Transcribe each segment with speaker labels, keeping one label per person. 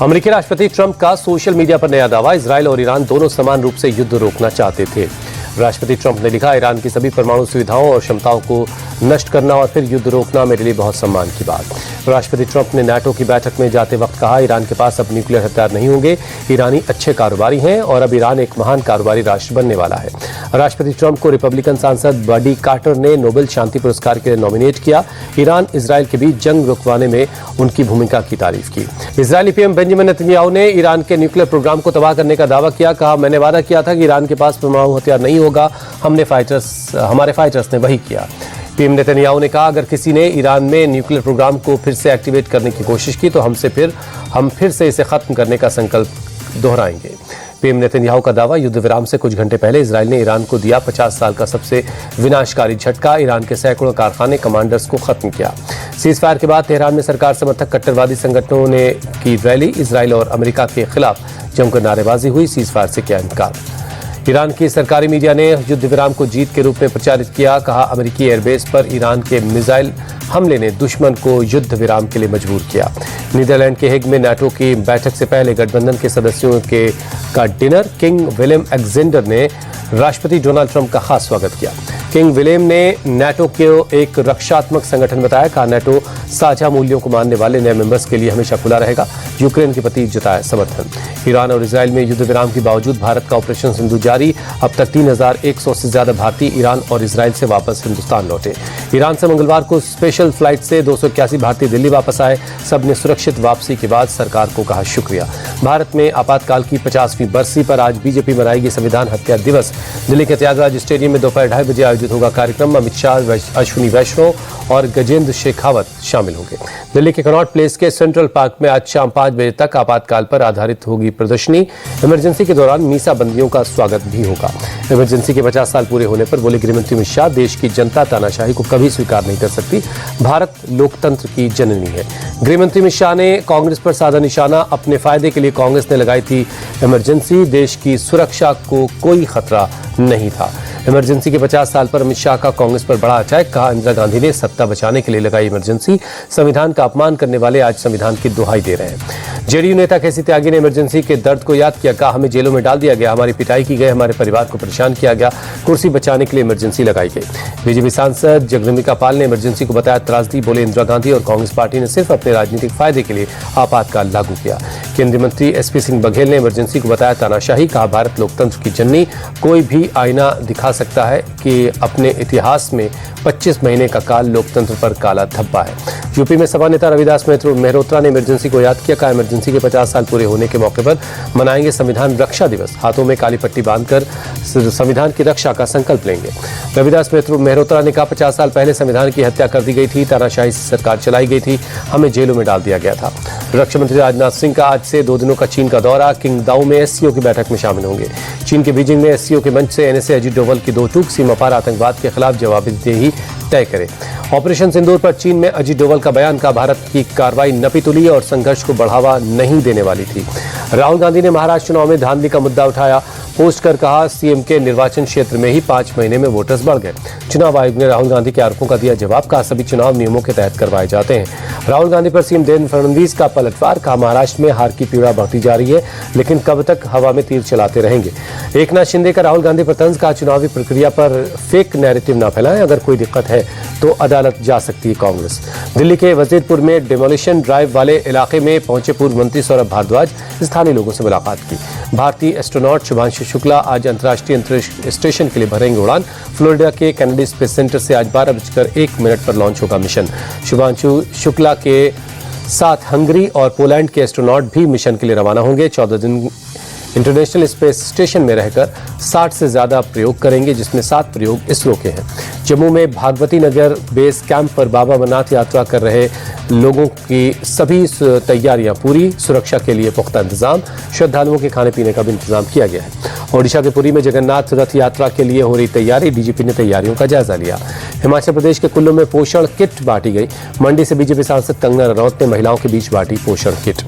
Speaker 1: अमेरिकी राष्ट्रपति ट्रंप का सोशल मीडिया पर नया दावा, इजरायल और ईरान दोनों समान रूप से युद्ध रोकना चाहते थे। राष्ट्रपति ट्रंप ने लिखा, ईरान की सभी परमाणु सुविधाओं और क्षमताओं को नष्ट करना और फिर युद्ध रोकना मेरे लिए बहुत सम्मान की बात। राष्ट्रपति ट्रंप ने नाटो की बैठक में जाते वक्त कहा, ईरान के पास अब न्यूक्लियर हथियार नहीं होंगे। ईरानी अच्छे कारोबारी हैं और अब ईरान एक महान कारोबारी राष्ट्र बनने वाला है। राष्ट्रपति ट्रंप को रिपब्लिकन सांसद बडी कार्टर ने नोबेल शांति पुरस्कार के लिए नॉमिनेट किया। ईरान इजरायल के बीच जंग रुकवाने में उनकी भूमिका की तारीफ की। इजरायली पीएम बेंजामिन नेतन्याहू ने ईरान के न्यूक्लियर प्रोग्राम को तबाह करने का दावा किया। कहा, मैंने वादा किया था कि ईरान के पास परमाणु हथियार नहीं होगा, हमारे फाइटर्स ने वही किया। पीएम नेतन्याहू ने कहा, अगर किसी ने ईरान में न्यूक्लियर प्रोग्राम को फिर से एक्टिवेट करने की कोशिश की तो हम फिर से इसे खत्म करने का संकल्प दोहराएंगे। पीएम नेतन्याहू का दावा, युद्ध विराम से कुछ घंटे पहले इजरायल ने ईरान को दिया 50 साल का सबसे विनाशकारी झटका। ईरान के सैकड़ों कारखाने कमांडर्स को खत्म किया। सीज फायर के बाद तेहरान में सरकार समर्थक कट्टरवादी संगठनों ने की रैली। इजरायल और अमेरिका के खिलाफ जमकर नारेबाजी हुई। सीज फायर से किया इनकार। ईरान की सरकारी मीडिया ने युद्ध विराम को जीत के रूप में प्रचारित किया। कहा, अमेरिकी एयरबेस पर ईरान के मिसाइल हमले ने दुश्मन को युद्ध विराम के लिए मजबूर किया। नीदरलैंड के हेग में नाटो की बैठक से पहले गठबंधन के सदस्यों का डिनर। किंग विलियम अलेक्जेंडर ने राष्ट्रपति डोनाल्ड ट्रंप का खास स्वागत किया। किंग विलियम ने नाटो को एक रक्षात्मक संगठन बताया। कहा, नाटो साझा मूल्यों को मानने वाले नए मेंबर्स के लिए हमेशा खुला रहेगा। यूक्रेन के प्रति जताया समर्थन। ईरान और इजरायल में युद्ध विराम के बावजूद भारत का ऑपरेशन सिंधु जारी। अब तक 3100 से ज्यादा भारतीय ईरान और इजरायल से वापस हिंदुस्तान लौटे। ईरान से मंगलवार को स्पेशल फ्लाइट से 281 भारतीय दिल्ली वापस आए। सबने सुरक्षित वापसी के बाद सरकार को कहा शुक्रिया। भारत में आपातकाल की 50वीं बरसी पर आज बीजेपी मनाएगी संविधान हत्या दिवस। दिल्ली के त्यागराज स्टेडियम में दोपहर 2:30 बजे आयोजित होगा कार्यक्रम। अमित शाह, अश्विनी वैष्णव और गजेंद्र शेखावत शामिल होंगे। दिल्ली के कनॉट प्लेस के सेंट्रल पार्क में आज शाम 5 बजे तक आपातकाल पर आधारित होगी प्रदर्शनी। इमरजेंसी के दौरान मीसाबंदियों का स्वागत भी होगा। इमरजेंसी के 50 साल पूरे होने पर बोले गृहमंत्री अमित शाह, देश की जनता तानाशाही को कभी स्वीकार नहीं कर सकती। भारत लोकतंत्र की जननी है। गृहमंत्री अमित शाह ने कांग्रेस पर साधा निशाना। अपने फायदे के लिए कांग्रेस ने लगाई थी इमरजेंसी। देश की सुरक्षा को कोई खतरा नहीं था। इमरजेंसी के 50 साल पर अमित शाह का कांग्रेस पर बड़ा अटैक। कहा, इंदिरा गांधी ने सत्ता बचाने के लिए लगाई इमरजेंसी। संविधान का अपमान करने वाले आज संविधान की दुहाई दे रहे हैं। जेडीयू नेता केसी त्यागी ने इमरजेंसी के दर्द को याद किया। कहा, हमें जेलों में डाल दिया गया, हमारी पिटाई की गई, हमारे परिवार को परेशान किया गया, कुर्सी बचाने के लिए इमरजेंसी लगाई गई। बीजेपी सांसद जगदम्बिका पाल ने इमरजेंसी को बताया त्रासदी। बोले, इंदिरा गांधी और कांग्रेस पार्टी ने सिर्फ अपने राजनीतिक फायदे के लिए आपातकाल लागू किया। केंद्रीय मंत्री एसपी सिंह बघेल ने इमरजेंसी को बताया तानाशाही। कहा, भारत लोकतंत्र की जननी। कोई भी आईना दिखा सकता है कि अपने इतिहास में 25 महीने का काल लोकतंत्र पर काला धब्बा है। यूपी में सपा नेता रविदास मेहरोत्रा ने इमरजेंसी को याद किया। कहा, इमरजेंसी के 50 साल पूरे होने के मौके पर मनाएंगे संविधान रक्षा दिवस। हाथों में काली पट्टी बांधकर संविधान की रक्षा का संकल्प लेंगे। रविदास मेहरोत्रा ने कहा, 50 साल पहले संविधान की हत्या कर दी गई थी, तानाशाही से सरकार चलाई गई थी, हमें जेलों में डाल दिया गया था। रक्षा मंत्री राजनाथ सिंह का आज से 2 दिनों का चीन का दौरा। किंगदाओ में एससीओ की बैठक में शामिल होंगे। चीन के बीजिंग में एससीओ के मंच से एनएसए अजीत डोभाल की 2 टूक। सीमा पार आतंकवाद के खिलाफ जवाबदेही तय करे। ऑपरेशन सिंदूर पर चीन में अजीत डोभाल का बयान। का भारत की कार्रवाई नपी तुली और संघर्ष को बढ़ावा नहीं देने वाली थी। राहुल गांधी ने महाराष्ट्र चुनाव में धांधली का मुद्दा उठाया। पोस्ट कर कहा, सीएम के निर्वाचन क्षेत्र में ही 5 महीने में वोटर्स बढ़ गए। चुनाव आयोग ने राहुल गांधी के आरोपों का दिया जवाब। कहा, सभी चुनाव नियमों के तहत करवाए जाते हैं। राहुल गांधी पर सीएम देवेंद्र फडणवीस का पलटवार। कहा, महाराष्ट्र में हार की पीड़ा बढ़ती जा रही है, लेकिन कब तक हवा में तीर चलाते रहेंगे। एकनाथ शिंदे का राहुल गांधी पर तंज। कहा, चुनावी प्रक्रिया पर फेक नैरेटिव न फैलाएं, अगर कोई दिक्कत है तो अदालत जा सकती है कांग्रेस। दिल्ली के वजीरपुर में डिमोलिशन ड्राइव वाले इलाके में पहुंचे पूर्व मंत्री सौरभ भारद्वाज। स्थानीय लोगों से मुलाकात की। भारतीय एस्ट्रोनॉट शुभांशु शुक्ला आज अंतर्राष्ट्रीय अंतरिक्ष स्टेशन के लिए भरेंगे उड़ान। फ्लोरिडा के केनेडी स्पेस सेंटर से आज 12:01 पर लॉन्च होगा मिशन। शुभांशु शुक्ला के साथ हंगरी और पोलैंड के एस्ट्रोनॉट भी मिशन के लिए रवाना होंगे। 14 दिन इंटरनेशनल स्पेस स्टेशन में रहकर 60 से ज्यादा प्रयोग करेंगे, जिसमें 7 प्रयोग इसरो के हैं। जम्मू में भागवती नगर बेस कैंप पर बाबा अमरनाथ यात्रा कर रहे लोगों की सभी तैयारियां पूरी। सुरक्षा के लिए पुख्ता इंतजाम। श्रद्धालुओं के खाने पीने का भी इंतजाम किया गया है। ओडिशा के पुरी में जगन्नाथ रथ यात्रा के लिए हो रही तैयारी। डीजीपी ने तैयारियों का जायजा लिया। हिमाचल प्रदेश के कुल्लू में पोषण किट बांटी गई। मंडी से बीजेपी सांसद कंगना रनौत ने महिलाओं के बीच बांटी पोषण किट।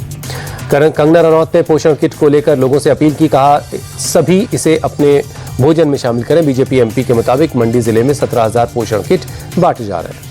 Speaker 1: कंगना रनौत ने पोषण किट को लेकर लोगों से अपील की। कहा, सभी इसे अपने भोजन में शामिल करें। बीजेपी एमपी के मुताबिक मंडी जिले में 17,000 पोषण किट बांटे जा रहे हैं।